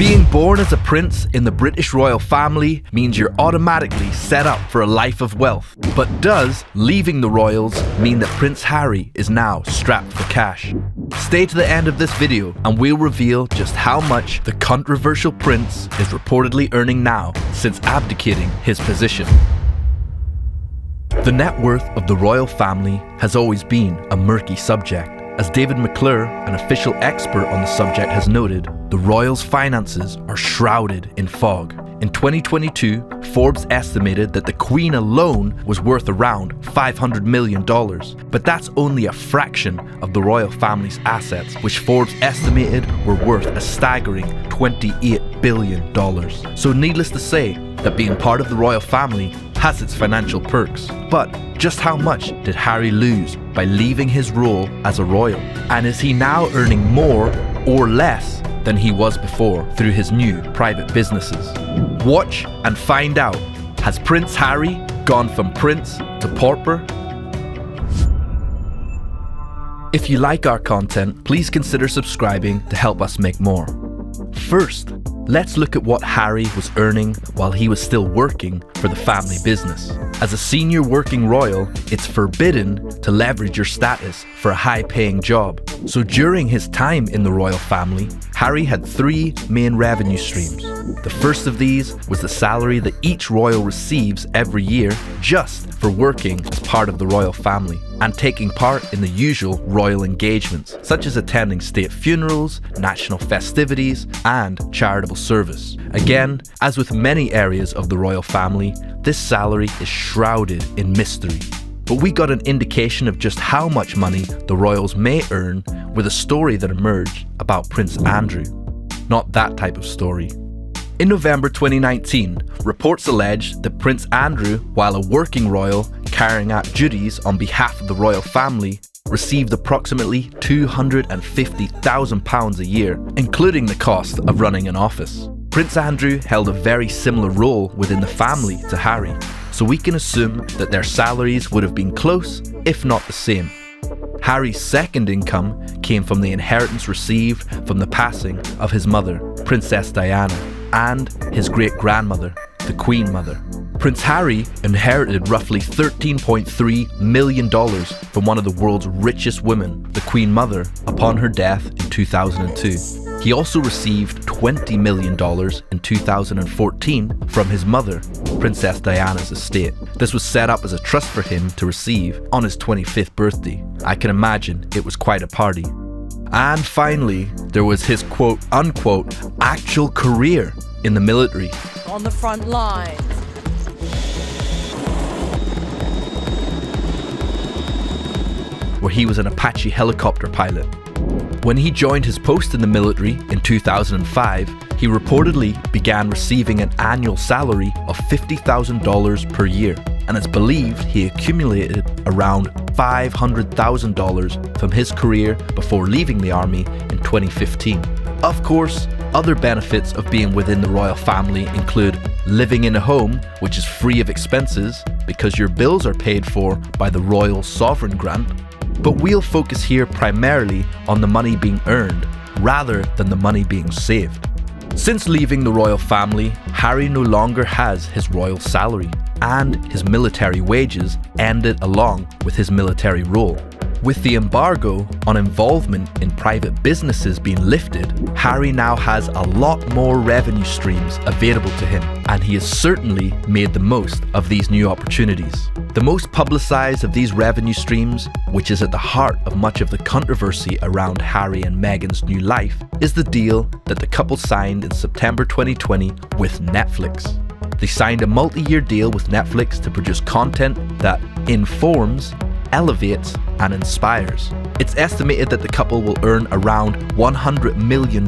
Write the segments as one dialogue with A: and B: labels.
A: Being born as a prince in the British royal family means you're automatically set up for a life of wealth. But does leaving the royals mean that Prince Harry is now strapped for cash? Stay to the end of this video and we'll reveal just how much the controversial prince is reportedly earning now since abdicating his position. The net worth of the royal family has always been a murky subject. As David McClure, an official expert on the subject, has noted, the royals' finances are shrouded in fog. In 2022, Forbes estimated that the Queen alone was worth around $500 million. But that's only a fraction of the royal family's assets, which Forbes estimated were worth a staggering $28 billion. So needless to say, that being part of the royal family has its financial perks. But just how much did Harry lose by leaving his role as a royal? And is he now earning more or less than he was before through his new private businesses? Watch and find out. Has Prince Harry gone from prince to pauper? If you like our content, please consider subscribing to help us make more. First, let's look at what Harry was earning while he was still working for the family business. As a senior working royal, it's forbidden to leverage your status for a high-paying job. So during his time in the royal family, Harry had three main revenue streams. The first of these was the salary that each royal receives every year just for working as part of the royal family and taking part in the usual royal engagements, such as attending state funerals, national festivities, and charitable service. Again, as with many areas of the royal family, this salary is shrouded in mystery. But we got an indication of just how much money the royals may earn with a story that emerged about Prince Andrew. Not that type of story. In November 2019, reports alleged that Prince Andrew, while a working royal carrying out duties on behalf of the royal family, received approximately £250,000 a year, including the cost of running an office. Prince Andrew held a very similar role within the family to Harry, so we can assume that their salaries would have been close, if not the same. Harry's second income came from the inheritance received from the passing of his mother, Princess Diana, and his great-grandmother, the Queen Mother. Prince Harry inherited roughly $13.3 million from one of the world's richest women, the Queen Mother, upon her death in 2002. He also received $20 million in 2014 from his mother, Princess Diana's estate. This was set up as a trust for him to receive on his 25th birthday. I can imagine it was quite a party. And finally, there was his quote-unquote actual career in the military.
B: On the front line.
A: Where he was an Apache helicopter pilot. When he joined his post in the military in 2005, he reportedly began receiving an annual salary of $50,000 per year, and it's believed he accumulated around $500,000 from his career before leaving the army in 2015. Of course, other benefits of being within the royal family include living in a home which is free of expenses because your bills are paid for by the royal sovereign grant. But we'll focus here primarily on the money being earned rather than the money being saved. Since leaving the royal family, Harry no longer has his royal salary, and his military wages ended along with his military role. With the embargo on involvement in private businesses being lifted, Harry now has a lot more revenue streams available to him, and he has certainly made the most of these new opportunities. The most publicized of these revenue streams, which is at the heart of much of the controversy around Harry and Meghan's new life, is the deal that the couple signed in September 2020 with Netflix. They signed a multi-year deal with Netflix to produce content that informs, elevates, and inspires. It's estimated that the couple will earn around $100 million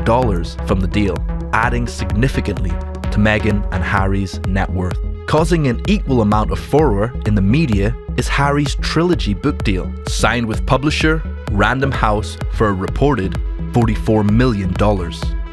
A: from the deal, adding significantly to Meghan and Harry's net worth. Causing an equal amount of furore in the media is Harry's trilogy book deal, signed with publisher Random House for a reported $44 million,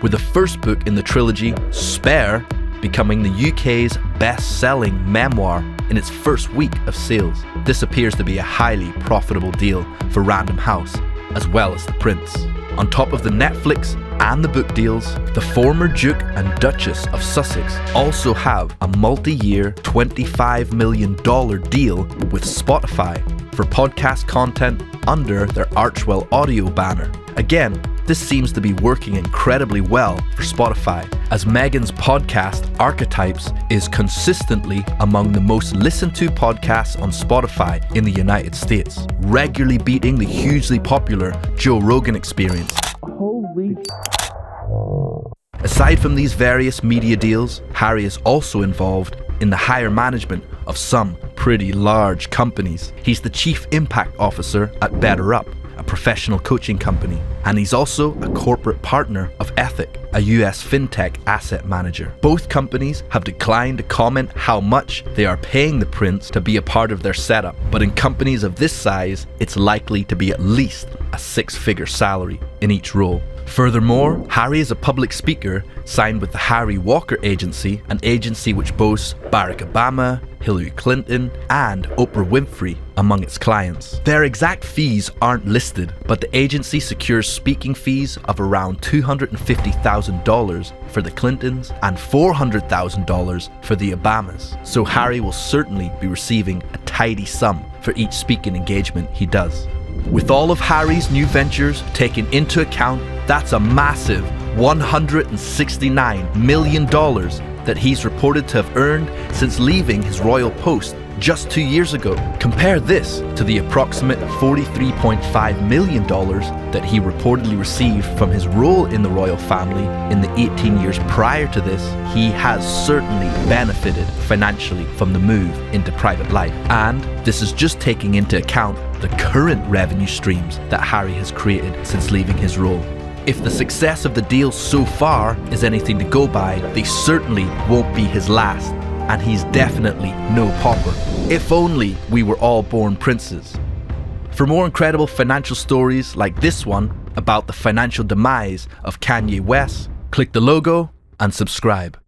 A: with the first book in the trilogy, Spare, becoming the UK's best-selling memoir in its first week of sales. This appears to be a highly profitable deal for Random House, as well as the Prince. On top of the Netflix and the book deals, the former Duke and Duchess of Sussex also have a multi-year $25 million deal with Spotify for podcast content under their Archwell Audio banner. Again, this seems to be working incredibly well for Spotify, as Meghan's podcast Archetypes is consistently among the most listened to podcasts on Spotify in the United States, regularly beating the hugely popular Joe Rogan Experience.
C: Holy.
A: Aside from these various media deals, Harry is also involved in the higher management of some pretty large companies. He's the Chief Impact Officer at BetterUp, a professional coaching company, and he's also a corporate partner of Ethic, a US fintech asset manager. Both companies have declined to comment how much they are paying the prince to be a part of their setup, but in companies of this size, it's likely to be at least a six-figure salary in each role. Furthermore, Harry is a public speaker signed with the Harry Walker Agency, an agency which boasts Barack Obama, Hillary Clinton, and Oprah Winfrey among its clients. Their exact fees aren't listed, but the agency secures speaking fees of around $250,000 for the Clintons and $400,000 for the Obamas. So Harry will certainly be receiving a tidy sum for each speaking engagement he does. With all of Harry's new ventures taken into account, that's a massive $169 million that he's reported to have earned since leaving his royal post just 2 years ago. Compare this to the approximate $43.5 million that he reportedly received from his role in the royal family in the 18 years prior to this. He has certainly benefited financially from the move into private life. And this is just taking into account the current revenue streams that Harry has created since leaving his role. If the success of the deals so far is anything to go by, they certainly won't be his last, and he's definitely no pauper. If only we were all born princes. For more incredible financial stories like this one about the financial demise of Kanye West, click the logo and subscribe.